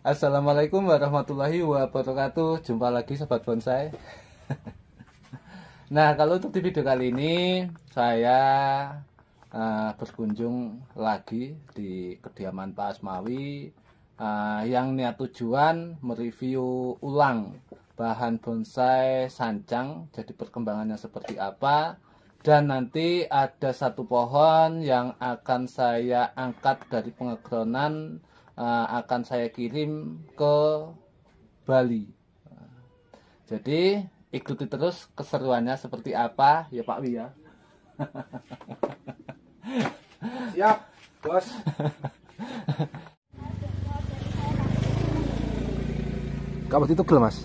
Assalamualaikum warahmatullahi wabarakatuh. Jumpa lagi sobat bonsai. Nah, kalau untuk di video kali ini saya berkunjung lagi di kediaman Pak Asmawi yang niat tujuan mereview ulang bahan bonsai sancang, jadi perkembangannya seperti apa. Dan nanti ada satu pohon yang akan saya angkat dari pengegronan, akan saya kirim ke Bali. Jadi ikuti terus keseruannya seperti apa ya Pak Wi ya. Siap, bos. Kamu itu gel mas?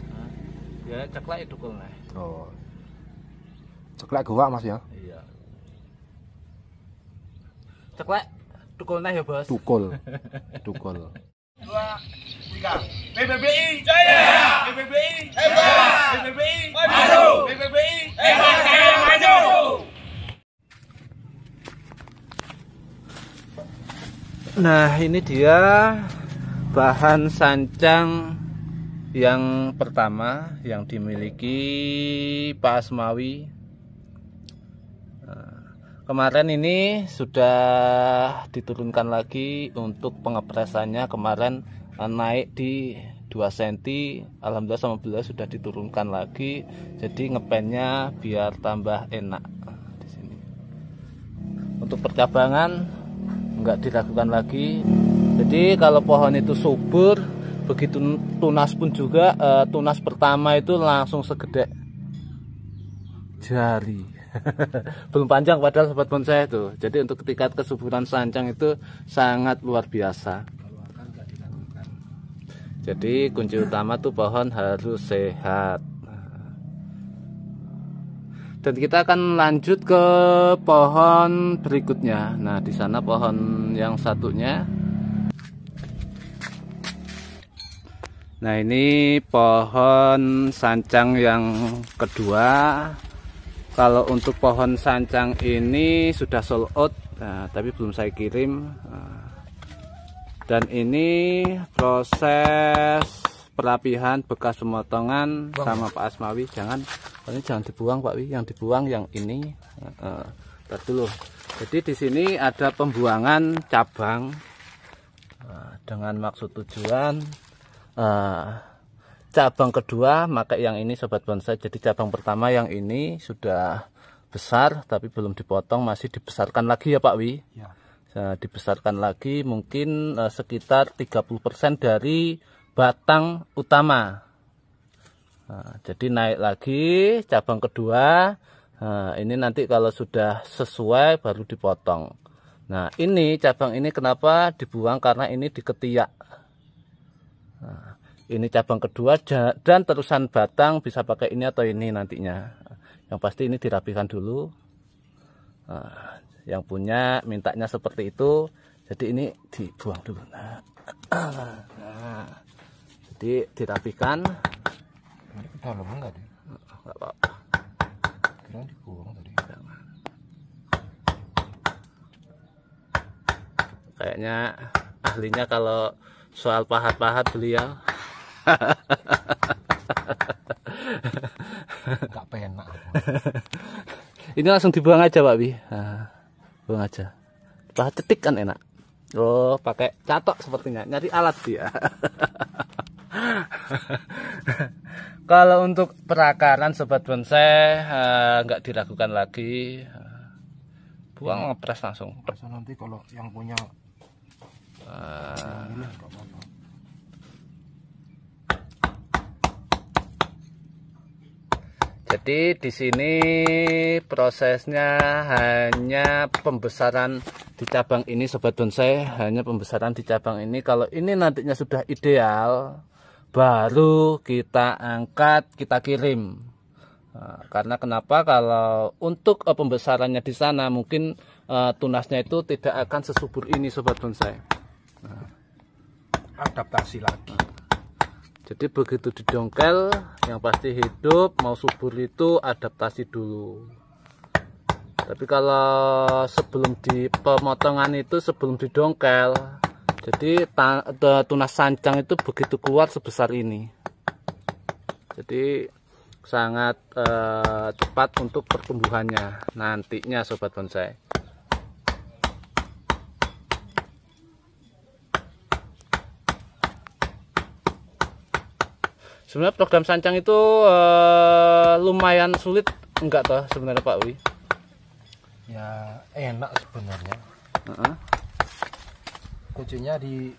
Ya ceklek itu kul nih. Oh, ceklek gua mas ya? Iya. Ceklek tukul nih ya bos. Tukul, tukul. 2, 3. PBBI Jaya, PBBI hebat, PBBI maju, PBBI hebat jaya maju. Nah, ini dia bahan sancang yang pertama yang dimiliki Pak Asmawi. Kemarin ini sudah diturunkan lagi untuk pengepresannya, kemarin naik di 2 cm. Alhamdulillah sama beliau sudah diturunkan lagi, jadi ngepennya biar tambah enak di sini. Untuk percabangan nggak diragukan lagi. Jadi kalau pohon itu subur, begitu tunas pun juga, tunas pertama itu langsung segede jari. Belum panjang padahal sobat bonsai itu. Jadi untuk tingkat kesuburan sancang itu sangat luar biasa. Jadi kunci utama tuh pohon harus sehat. Dan kita akan lanjut ke pohon berikutnya. Nah, di sana pohon yang satunya. Nah, ini pohon sancang yang kedua. Kalau untuk pohon sancang ini sudah sold out, nah, tapi belum saya kirim. Dan ini proses perapihan bekas pemotongan sama Pak Asmawi. Ini jangan dibuang Pak Wi, yang dibuang yang ini. Ntar dulu. Jadi di sini ada pembuangan cabang dengan maksud tujuan cabang kedua maka yang ini sobat bonsai. Jadi cabang pertama yang ini sudah besar tapi belum dipotong, masih dibesarkan lagi ya Pak Wi ya. Nah, dibesarkan lagi mungkin sekitar 30% dari batang utama. Nah, jadi naik lagi cabang kedua. Nah, ini nanti kalau sudah sesuai baru dipotong. Nah, ini cabang ini kenapa dibuang, karena ini di ketiak. Nah, ini cabang kedua dan terusan batang bisa pakai ini atau ini nantinya. Yang pasti ini dirapikan dulu. Nah, yang punya mintanya seperti itu. Jadi ini dibuang dulu. Nah, jadi dirapikan. Dalam enggak deh? Enggak apa-apa. Kira dibuang tadi. Kayaknya ahlinya kalau soal pahat-pahat beliau. Gak penak. Ini langsung dibuang aja Pak Bi. Nah, buang aja. Pahat cetik kan enak. Oh, pakai catok sepertinya. Nyari alat dia. Kalau untuk perakaran sobat bonsai nggak diragukan lagi. Buang ngepres langsung. Nanti kalau yang punya jadi di sini prosesnya hanya pembesaran di cabang ini sobat bonsai, hanya pembesaran di cabang ini. Kalau ini nantinya sudah ideal, baru kita angkat, kita kirim. Nah, karena kenapa? Kalau untuk pembesarannya di sana mungkin tunasnya itu tidak akan sesubur ini sobat bonsai. Nah, adaptasi lagi. Jadi begitu didongkel, yang pasti hidup, mau subur itu adaptasi dulu. Tapi kalau sebelum di pemotongan itu, sebelum didongkel, Jadi tunas sancang itu begitu kuat sebesar ini. Jadi sangat cepat untuk pertumbuhannya nantinya sobat bonsai. Sebenarnya program sancang itu lumayan sulit enggak toh sebenarnya Pak Wi? Ya enak sebenarnya. Kuncinya di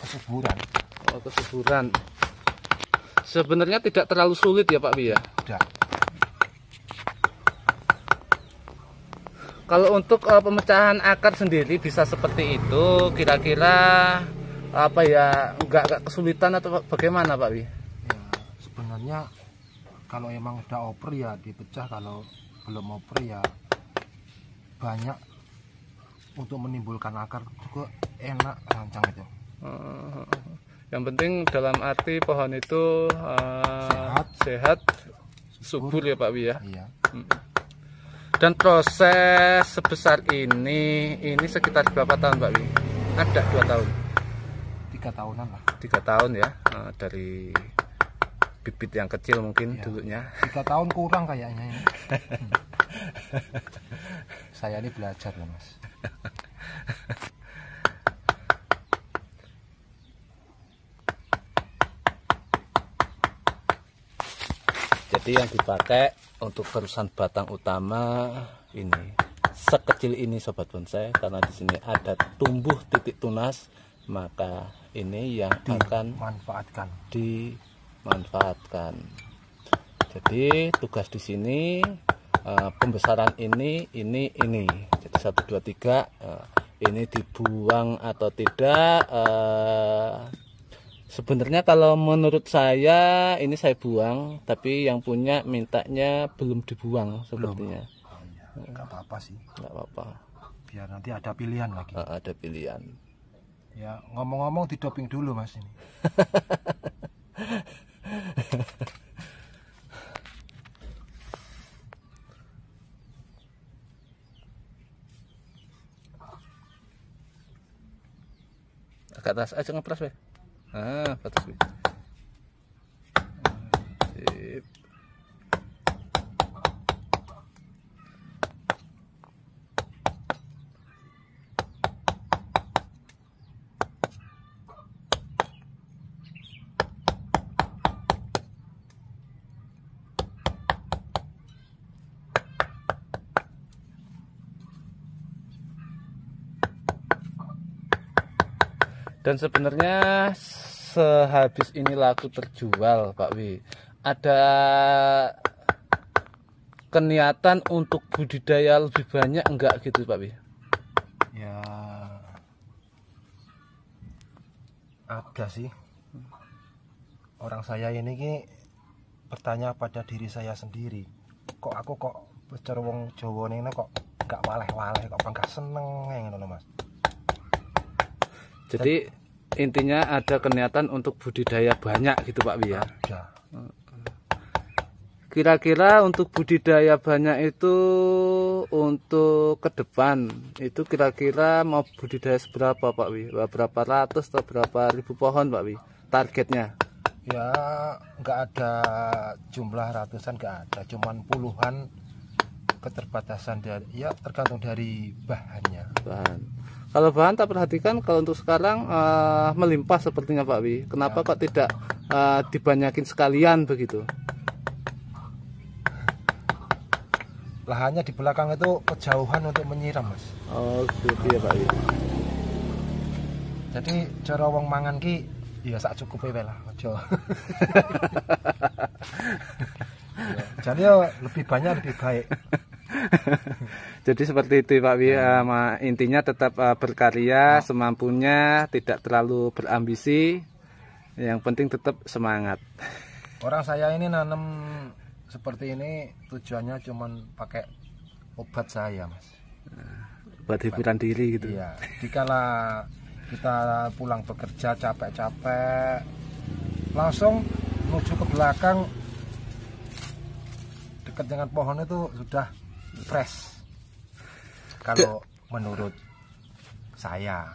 kesuburan. Oh, kesuburan. Sebenarnya tidak terlalu sulit ya Pak Wi ya? Tidak. Kalau untuk pemecahan akar sendiri bisa seperti itu, kira-kira apa ya, enggak kesulitan atau bagaimana Pak Wi? Ya, sebenarnya kalau emang udah oper ya dipecah, kalau belum oper ya banyak untuk menimbulkan akar juga enak sancang itu. Yang penting dalam arti pohon itu sehat, subur ya Pak Wi ya. Iya. Dan proses sebesar ini sekitar berapa tahun Pak Wi? Ada 2 tahun? 3 tahunan lah. 3 tahun ya, dari bibit yang kecil mungkin Ya. dulunya. 3 tahun kurang kayaknya ini. Saya ini belajar loh Mas. Jadi yang dipakai untuk terusan batang utama ini sekecil ini sobat bonsai, karena di sini ada tumbuh titik tunas, maka ini yang akan dimanfaatkan. Jadi tugas di sini pembesaran ini. Jadi 1 2 3 ini dibuang atau tidak. Sebenarnya kalau menurut saya ini saya buang, tapi yang punya mintanya belum dibuang sepertinya. Oh, iya. Nggak apa-apa sih. Nggak apa-apa. Biar nanti ada pilihan lagi. Ada pilihan. Ya ngomong-ngomong di doping dulu Mas ini. Agak atas aja ngepres weh. Batas weh. Sip. Dan sebenarnya sehabis ini laku terjual Pak Wi, ada keniatan untuk budidaya lebih banyak enggak gitu Pak Wi? Ya ada sih. Orang saya ini bertanya pada diri saya sendiri, kok aku bicara wong Jawa ini kok gak waleh-waleh, kok gak seneng ngono lho Mas. Jadi intinya ada keniatan untuk budidaya banyak gitu Pak Wi ya. Ya. Kira-kira untuk budidaya banyak itu untuk ke depan itu kira-kira mau budidaya seberapa Pak Wi? Berapa ratus atau berapa ribu pohon Pak Wi? Targetnya? Ya nggak ada jumlah ratusan, nggak ada, cuman puluhan. Keterbatasan dari, ya tergantung dari bahannya. Bahan. Kalau bahan tak perhatikan kalau untuk sekarang melimpah sepertinya Pak Wi. Kenapa kok tidak dibanyakin sekalian begitu? Lahannya di belakang itu kejauhan untuk menyiram Mas. Oh gitu ya Pak Wi. Jadi cara wong mangan ki ya sak cukupe wae lah, aja. Jadi lebih banyak lebih baik. Jadi seperti itu Pak Wi, intinya tetap berkarya semampunya, tidak terlalu berambisi, yang penting tetap semangat. Orang saya ini nanam seperti ini tujuannya cuman pakai obat saya Mas. Buat hiburan diri gitu. Iya, dikala kita pulang bekerja capek-capek, langsung menuju ke belakang dekat dengan pohon itu sudah fresh. Kalau menurut saya,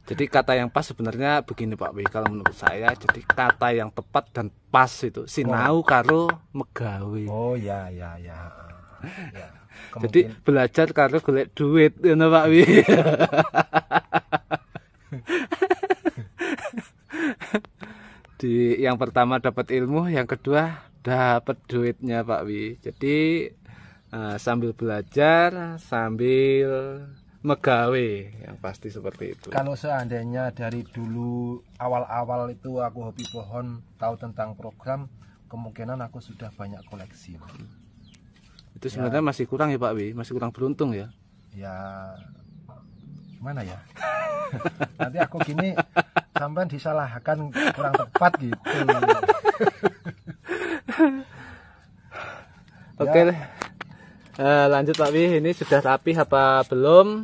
Jadi kata yang pas sebenarnya begini Pak Wi, kalau menurut saya, jadi kata yang tepat dan pas itu sinau karo megawe. Oh ya. Jadi belajar karo golek duit, ngono Pak Wi. Di yang pertama dapat ilmu, yang kedua dapat duitnya Pak Wi. Jadi sambil belajar, sambil megawe, yang pasti seperti itu. Kalau seandainya dari dulu awal-awal itu aku hobi pohon, tahu tentang program, kemungkinan aku sudah banyak koleksi. Itu sebenarnya masih kurang ya Pak Wi, masih kurang beruntung ya. Ya gimana ya? Nanti aku gini sampai disalahkan kurang tepat gitu. Oke deh. Lanjut Pak Wi, ini sudah rapi apa belum?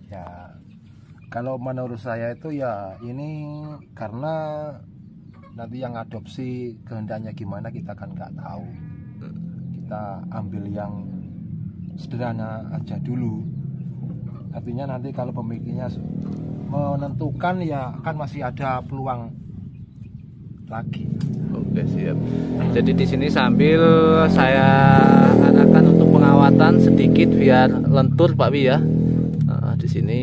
Ya, kalau menurut saya itu ya ini karena nanti yang adopsi kehendaknya gimana kita kan nggak tahu. Kita ambil yang sederhana aja dulu. Artinya nanti kalau pemiliknya menentukan ya kan masih ada peluang lagi. Oke siap. Jadi di sini sambil saya arahkan untuk pengawatan sedikit biar lentur Pak Wi ya. Di sini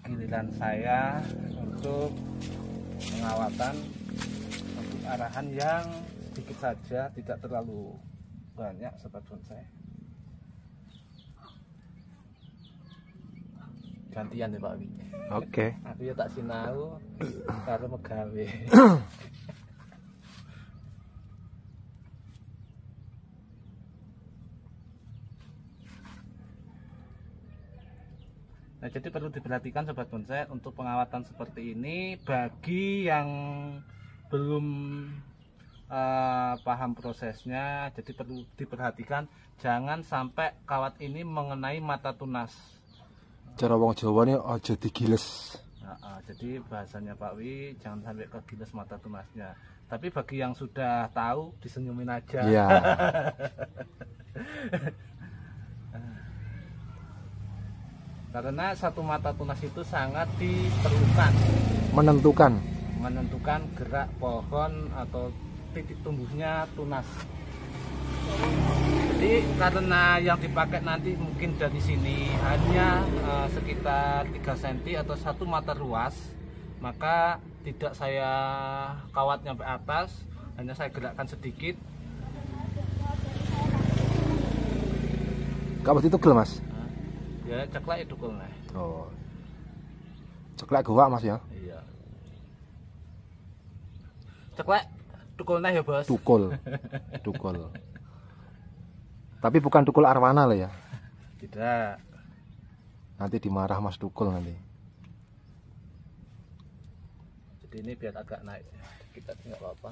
giliran saya untuk pengawatan untuk arahan yang sedikit saja, tidak terlalu banyak sobat bonsai. Gantian ya Pak Wi. Oke. Aku ya tak sinau karo megawe. Nah, jadi perlu diperhatikan sobat bonsai untuk pengawatan seperti ini bagi yang belum paham prosesnya. Jadi perlu diperhatikan jangan sampai kawat ini mengenai mata tunas. Cara wong Jawa ini aja digiles. Jadi bahasanya Pak Wi jangan sampai kegiles mata tunasnya. Tapi bagi yang sudah tahu disenyumin aja. Iya. Karena satu mata tunas itu sangat diperlukan. Menentukan gerak pohon atau titik tumbuhnya tunas. Jadi karena yang dipakai nanti mungkin dari sini hanya sekitar 3 cm atau 1 meter luas, maka tidak saya kawat sampai atas, hanya saya gerakkan sedikit. Kawat itu gel Mas? Ya ceklek itu kul. Oh. Ceklek gua Mas ya? Iya. Ceklek tukul ya Bos. Tukul. Tapi bukan tukul arwana lah ya? Tidak. Nanti dimarah Mas Tukul nanti. Jadi ini biar agak naik kita nggak apa-apa.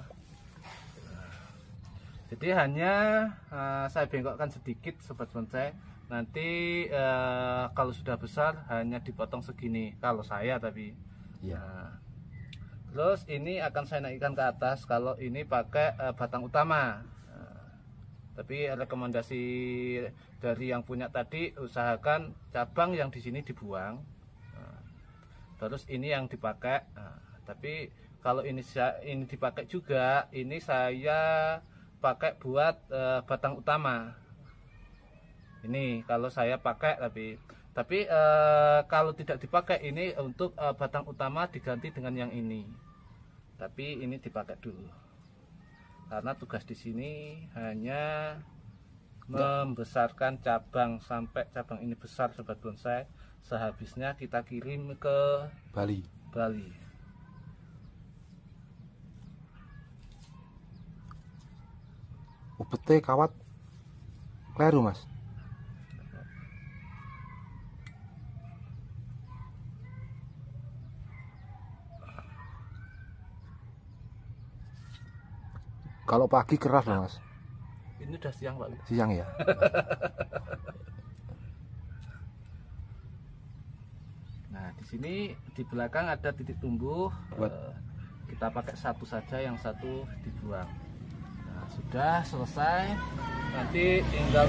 Jadi hanya saya bengkokkan sedikit sobat bonsai. Nanti kalau sudah besar hanya dipotong segini kalau saya tapi. Iya. Terus ini akan saya naikkan ke atas kalau ini pakai batang utama. Tapi rekomendasi dari yang punya tadi usahakan cabang yang di sini dibuang. Terus ini yang dipakai. Tapi kalau ini dipakai juga, ini saya pakai buat batang utama. Ini kalau saya pakai tapi kalau tidak dipakai ini untuk batang utama diganti dengan yang ini. Tapi ini dipakai dulu. Karena tugas di sini hanya membesarkan cabang sampai cabang ini besar sobat bonsai. Sehabisnya kita kirim ke Bali. Ubete kawat kleru Mas. Kalau pagi keras loh Mas. Ini udah siang Pak. Siang ya. Nah di sini di belakang ada titik tumbuh. Kita pakai satu saja, yang satu dibuang. Nah sudah selesai. Nanti tinggal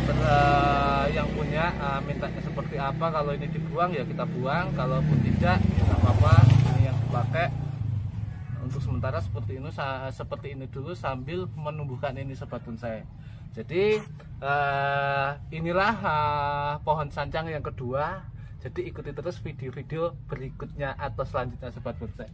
yang punya mintanya seperti apa. Kalau ini dibuang ya kita buang, kalaupun tidak ya nggak apa-apa, ini yang dipakai. Untuk sementara seperti ini dulu sambil menumbuhkan ini sobat bonsai. Jadi inilah pohon sancang yang kedua. Jadi ikuti terus video-video berikutnya atau selanjutnya sobat bonsai.